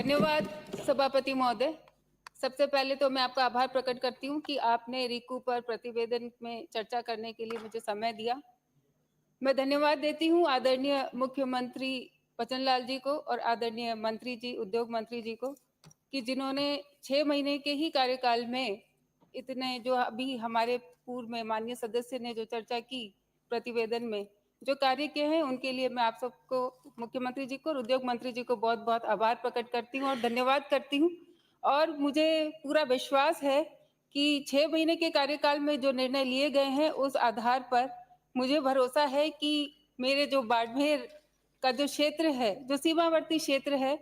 धन्यवाद सभापति महोदय। सबसे पहले तो मैं आपका आभार प्रकट करती हूँ कि आपने रिकू पर प्रतिवेदन में चर्चा करने के लिए मुझे समय दिया। मैं धन्यवाद देती हूँ आदरणीय मुख्यमंत्री बचनलाल जी को और आदरणीय मंत्री जी, उद्योग मंत्री जी को, कि जिन्होंने 6 महीने के ही कार्यकाल में इतने जो अभी हमारे पूर्व में माननीय सदस्य ने जो चर्चा की प्रतिवेदन में जो कार्य किए हैं, उनके लिए मैं आप सबको, मुख्यमंत्री जी को और उद्योग मंत्री जी को बहुत बहुत आभार प्रकट करती हूँ और धन्यवाद करती हूँ। और मुझे पूरा विश्वास है कि 6 महीने के कार्यकाल में जो निर्णय लिए गए हैं, उस आधार पर मुझे भरोसा है कि मेरे जो बाड़मेर का जो क्षेत्र है, जो सीमावर्ती क्षेत्र है,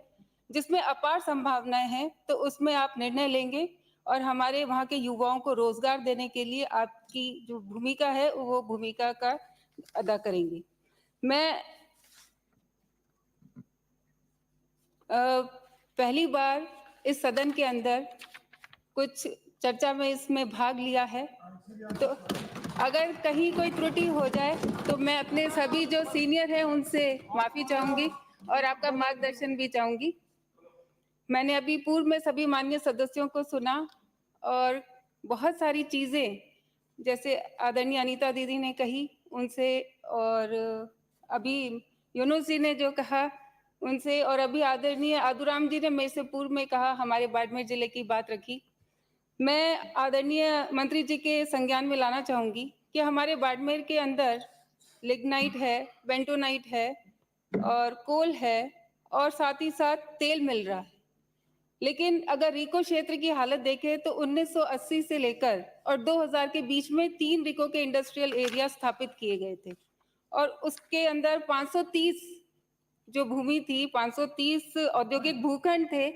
जिसमें अपार संभावनाएं हैं, तो उसमें आप निर्णय लेंगे और हमारे वहाँ के युवाओं को रोजगार देने के लिए आपकी जो भूमिका है, वो भूमिका का अदा करेंगे। मैं पहली बार इस सदन के अंदर कुछ चर्चा में इसमें भाग लिया है, तो अगर कहीं कोई त्रुटि हो जाए तो मैं अपने सभी जो सीनियर हैं उनसे माफी चाहूंगी और आपका मार्गदर्शन भी चाहूंगी। मैंने अभी पूर्व में सभी माननीय सदस्यों को सुना और बहुत सारी चीजें जैसे आदरणीय अनीता दीदी ने कही उनसे, और अभी यूनुस जी ने जो कहा उनसे, और अभी आदरणीय आदुराम जी ने मेरे से पूर्व में कहा, हमारे बाड़मेर जिले की बात रखी। मैं आदरणीय मंत्री जी के संज्ञान में लाना चाहूंगी कि हमारे बाड़मेर के अंदर लिग्नाइट है, बेंटोनाइट है और कोल है और साथ ही साथ तेल मिल रहा है। लेकिन अगर रिको क्षेत्र की हालत देखें तो 1980 से लेकर और 2000 के बीच में 3 रिको के इंडस्ट्रियल एरिया स्थापित किए गए थे और उसके अंदर 530 जो भूमि थी, 530 औद्योगिक भूखंड थे,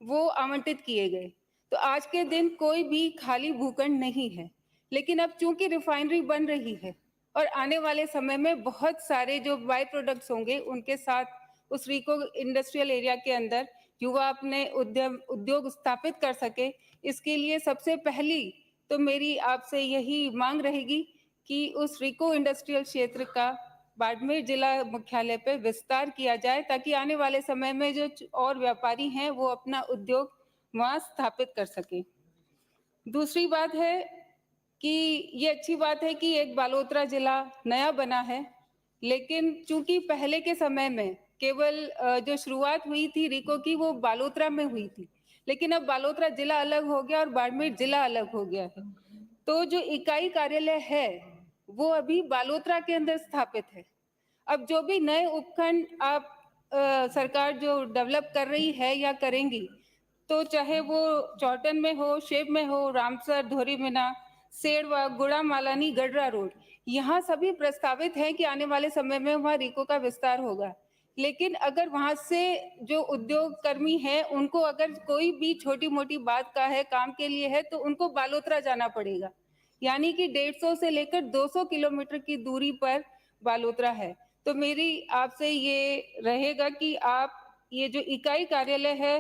वो आवंटित किए गए। तो आज के दिन कोई भी खाली भूखंड नहीं है। लेकिन अब चूंकि रिफाइनरी बन रही है और आने वाले समय में बहुत सारे जो बाय प्रोडक्ट्स होंगे, उनके साथ उस रिको इंडस्ट्रियल एरिया के अंदर युवा अपने उद्योग स्थापित कर सके, इसके लिए सबसे पहली तो मेरी आपसे यही मांग रहेगी कि उस रिको इंडस्ट्रियल क्षेत्र का बाड़मेर जिला मुख्यालय पे विस्तार किया जाए, ताकि आने वाले समय में जो और व्यापारी हैं वो अपना उद्योग वहां स्थापित कर सके। दूसरी बात है कि ये अच्छी बात है कि एक बालोतरा जिला नया बना है, लेकिन चूंकि पहले के समय में केवल जो शुरुआत हुई थी रिको की वो बालोतरा में हुई थी, लेकिन अब बालोतरा जिला अलग हो गया और बाड़मेर जिला अलग हो गया है। तो जो इकाई कार्यालय है वो अभी बालोतरा के अंदर स्थापित है। अब जो भी नए उपखंड आप सरकार जो डेवलप कर रही है या करेंगी, तो चाहे वो चौटन में हो, शेव में हो, रामसर, धोरीमीना, सेड़वा, गुड़ा मालानी, गडरा रोड, यहाँ सभी प्रस्तावित है कि आने वाले समय में वहाँ रिको का विस्तार होगा। लेकिन अगर वहां से जो उद्योग कर्मी है उनको अगर कोई भी छोटी मोटी बात का है, काम के लिए है, तो उनको बालोतरा जाना पड़ेगा। यानी कि 150 से लेकर 200 किलोमीटर की दूरी पर बालोतरा है। तो मेरी आपसे ये रहेगा कि आप ये जो इकाई कार्यालय है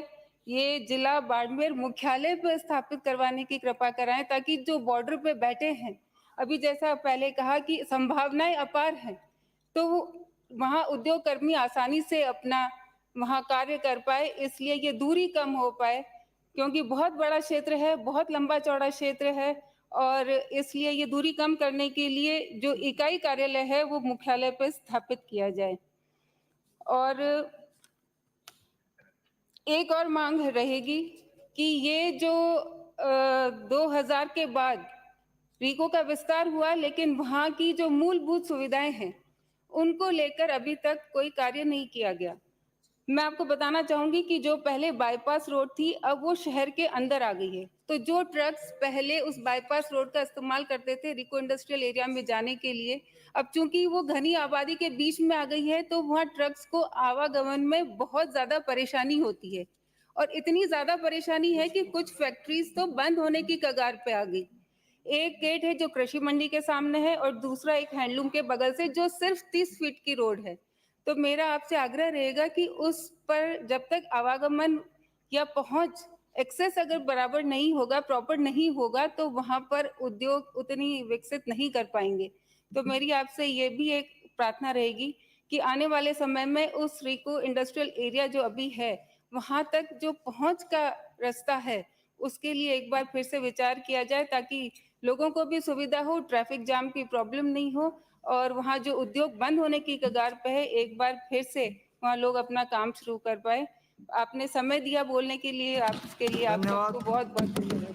ये जिला बाड़मेर मुख्यालय पर स्थापित करवाने की कृपा कराएं, ताकि जो बॉर्डर पे बैठे हैं, अभी जैसा पहले कहा कि संभावनाएं अपार हैं, तो वहाँ उद्योग कर्मी आसानी से अपना वहाँ कार्य कर पाए, इसलिए ये दूरी कम हो पाए, क्योंकि बहुत बड़ा क्षेत्र है, बहुत लंबा चौड़ा क्षेत्र है, और इसलिए ये दूरी कम करने के लिए जो इकाई कार्यालय है वो मुख्यालय पर स्थापित किया जाए। और एक और मांग रहेगी कि ये जो 2000 के बाद रिको का विस्तार हुआ, लेकिन वहाँ की जो मूलभूत सुविधाएं हैं उनको लेकर अभी तक कोई कार्य नहीं किया गया। मैं आपको बताना चाहूंगी कि जो पहले बाईपास रोड थी, अब वो शहर के अंदर आ गई है। तो जो ट्रक्स पहले उस बाईपास रोड का इस्तेमाल करते थे रिको इंडस्ट्रियल एरिया में जाने के लिए, अब चूंकि वो घनी आबादी के बीच में आ गई है, तो वहाँ ट्रक्स को आवागमन में बहुत ज्यादा परेशानी होती है। और इतनी ज्यादा परेशानी है कि कुछ फैक्ट्रीज तो बंद होने की कगार पे आ गई। एक गेट है जो कृषि मंडी के सामने है और दूसरा एक हैंडलूम के बगल से, जो सिर्फ 30 फीट की रोड है। तो मेरा आपसे आग्रह रहेगा कि उस पर जब तक आवागमन या पहुंच एक्सेस अगर बराबर नहीं होगा, प्रॉपर नहीं होगा, तो वहां पर उद्योग उतनी विकसित नहीं कर पाएंगे। तो मेरी आपसे ये भी एक प्रार्थना रहेगी कि आने वाले समय में उस रिको इंडस्ट्रियल एरिया जो अभी है वहां तक जो पहुंच का रास्ता है उसके लिए एक बार फिर से विचार किया जाए, ताकि लोगों को भी सुविधा हो, ट्रैफिक जाम की प्रॉब्लम नहीं हो, और वहाँ जो उद्योग बंद होने की कगार पे है एक बार फिर से वहाँ लोग अपना काम शुरू कर पाए। आपने समय दिया बोलने के लिए, आपके लिए आप धन्यवाद। सबको बहुत बहुत धन्यवाद।